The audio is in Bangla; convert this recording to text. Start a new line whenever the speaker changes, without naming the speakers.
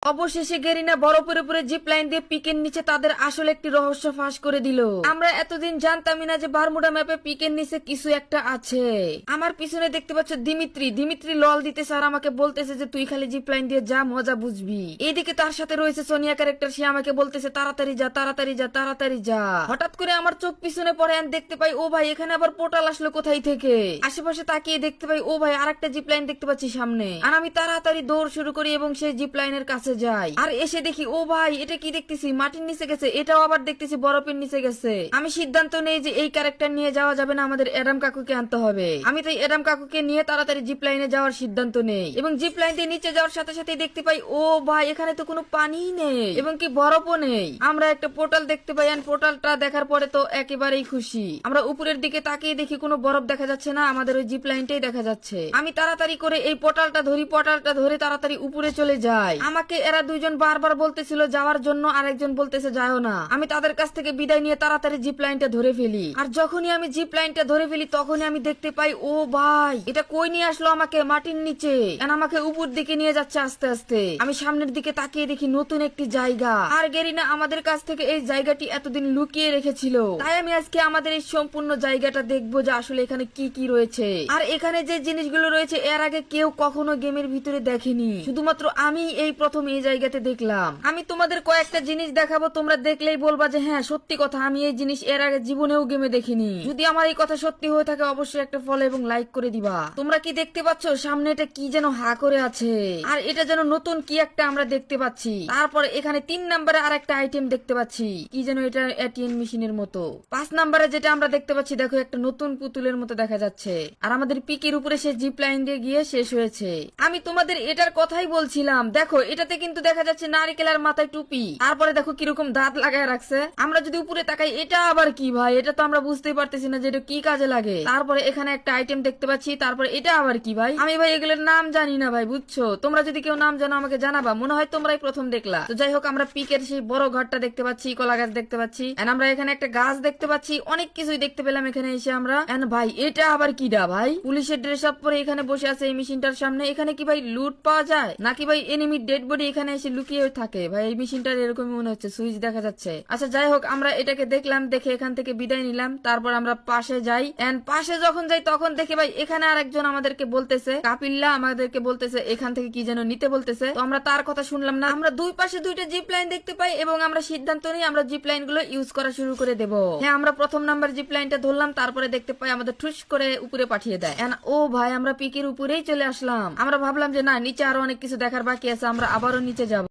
অবশেষে গেরিনা বরফের উপরে জিপ লাইন দিয়ে পিকের নিচে তাদের আসল একটি রহস্য ফাঁস করে দিল। আমরা এতদিন জানতামই না যে বারমুডা ম্যাপে পিকের নিচে কিছু একটা আছে। আমার পিছনে দেখতে পাচ্ছ দিমিত্রি লল দিতেছে আর আমাকে বলতেছে যে তুই খালি জিপ লাইন দিয়ে যা, মজা বুঝবি। এইদিকে তার সাথে রয়েছে সোনিয়া ক্যারেক্টার, সে আমাকে বলতেছে তাড়াতাড়ি যা তাড়াতাড়ি যা তাড়াতাড়ি যা। হঠাৎ করে আমার চোখ পিছনে পড়ে আর দেখতে পাই ও ভাই এখানে আবার পোর্টাল আসলো কোথায় থেকে। আশেপাশে তাকিয়ে দেখতে পাই ও ভাই আরেকটা জিপ লাইন দেখতে পাচ্ছি সামনে। আর আমি তাড়াতাড়ি দৌড় শুরু করি এবং সেই জিপ লাইনের কাছে যাই। আর এসে দেখি ও ভাই এটা কি দেখতেছি, মাটির নিচে গেছে, এটাও আবার দেখতেছি বরফের নিচে গেছে। আমি সিদ্ধান্ত নেই যে এই ক্যারেক্টার নিয়ে যাওয়া যাবে না, আমাদের অ্যাডাম কাকুকে আনতে হবে। আমি তাই অ্যাডাম কাকুকে নিয়ে তাড়াতাড়ি জিপ লাইনে যাওয়ার সিদ্ধান্ত নেই এবং জিপ লাইন দিয়ে নিচে যাওয়ার সাথে সাথে দেখতে পাই ও ভাই এখানে তো কোনো পানি নেই এবং কি বরফও নেই। আমরা একটা পোর্টাল দেখতে পাই আর পোর্টালটা দেখার পরে তো একেবারেই খুশি। আমরা উপরের দিকে তাকিয়ে দেখি কোনো বরফ দেখা যাচ্ছে না, আমাদের ওই জিপ লাইনটাই দেখা যাচ্ছে। আমি তাড়াতাড়ি করে এই পোর্টালটা ধরে তাড়াতাড়ি উপরে চলে যাই। আমাকে এরা দুইজন বারবার বলতেছিল যাওয়ার জন্য, আরেকজন বলতেছে যাও না। আমি তাদের কাছ থেকে বিদায় নিয়ে তাড়াতাড়ি জিপ লাইনটা ধরে ফেলি। আর যখনই আমি জিপ লাইনটা ধরে ফেলি তখনই আমি দেখতে পাই ও ভাই এটা কই নিয়ে আসলো আমাকে, মাটির নিচে। আমাকে উপর দিকে নিয়ে যাচ্ছে আস্তে আস্তে। আমি সামনের দিকে তাকিয়ে দেখি নতুন একটি জায়গা। আর গেরিনা আমাদের কাছ থেকে এই জায়গাটি এতদিন লুকিয়ে রেখেছিল, তাই আমি আজকে আমাদের এই সম্পূর্ণ জায়গাটা দেখবো যে আসলে এখানে কি কি রয়েছে। আর এখানে যে জিনিসগুলো রয়েছে এর আগে কেউ কখনো গেমের ভিতরে দেখেনি, শুধুমাত্র আমি এই প্রথম এই জায়গাতে দেখলাম। আমি তোমাদের কয়েকটা জিনিস দেখাবো, তোমরা দেখলেই বলবা যে হ্যাঁ সত্যি কথা, আমি এই জিনিস এর আগে জীবনেও গেমে দেখিনি। যদি আমার এই কথা সত্যি হয়ে থাকে অবশ্যই একটা ফলো এবং লাইক করে দিবা। তোমরা কি দেখতে পাচ্ছ সামনে এটা কি যেন হা করে আছে, আর এটা যেন নতুন কি একটা আমরা দেখতে পাচ্ছি। তারপরে এখানে 3 নম্বরে আর একটা আইটেম দেখতে পাচ্ছি, কি যেন এটা এটিএম মেশিনের মতো। 5 নম্বরে যেটা আমরা দেখতে পাচ্ছি দেখো একটা নতুন পুতুলের মতো দেখা যাচ্ছে। আর আমাদের পিকের উপরে সে জিপ লাইন দিয়ে গিয়ে শেষ হয়েছে। আমি তোমাদের এটার কথাই বলছিলাম, দেখো এটাতে কিন্তু দেখা যাচ্ছে নারিকেলের মাথায় টুপি, তারপরে দেখো কিরকম দাঁত লাগায় রাখছে। আমরা যদি উপরে তাকাই এটা আবার কি ভাই, এটা তো আমরা বুঝতেই পারতেছি না যে এটা কি কাজে লাগে। তারপরে এখানে একটা আইটেম দেখতে পাচ্ছি, তারপরে এটা আবার কি ভাই, আমি ভাই এগুলোর নাম জানি না ভাই, বুঝছো? তোমরা যদি কেউ নাম জানো আমাকে জানাবা, মনে হয় তোমরাই প্রথম দেখলা। তো যাই হোক আমরা পিকের সেই বড় ঘরটা দেখতে পাচ্ছি, কলা গাছ দেখতে পাচ্ছি, আমরা এখানে একটা গাছ দেখতে পাচ্ছি, অনেক কিছুই দেখতে পেলাম এখানে এসে আমরা। ভাই এটা আবার কিডা ভাই, পুলিশের ড্রেস আপ পরে এখানে বসে আছে এই মেশিনটার সামনে। এখানে কি ভাই লুট পাওয়া যায় নাকি ভাই এনিমি ডেড বডি এখানে এসে লুকিয়ে থাকে? ভাই এই মেশিনটার এরকমই মনে হচ্ছে, সুইচ দেখা যাচ্ছে। আচ্ছা যাই হোক আমরা এটাকে দেখলাম, দেখে এখান থেকে বিদায় নিলাম। তারপর আমরা পাশে যাই, পাশে যখন যাই তখন দেখে ভাই এখানে আরেকজন আমাদেরকে বলতেছে, কাপিল্লা আমাদেরকে বলতেছে এখান থেকে কি যেন নিতে বলতেছে। তো আমরা তার কথা শুনলাম না, আমরা দুই পাশে দুইটা জিপ লাইন দেখতে পাই এবং আমরা সিদ্ধান্ত নিই আমরা জিপ লাইন গুলো ইউজ করা শুরু করে দেব। হ্যাঁ আমরা প্রথম নাম্বার জিপ লাইনটা ধরলাম, তারপরে দেখতে পাই আমাদের ঠুস করে উপরে পাঠিয়ে দেয়। ও ভাই আমরা পিকের উপরেই চলে আসলাম। আমরা ভাবলাম যে না নিচে আরো অনেক কিছু দেখার বাকি আছে, আমরা আবারও নিচে যাব।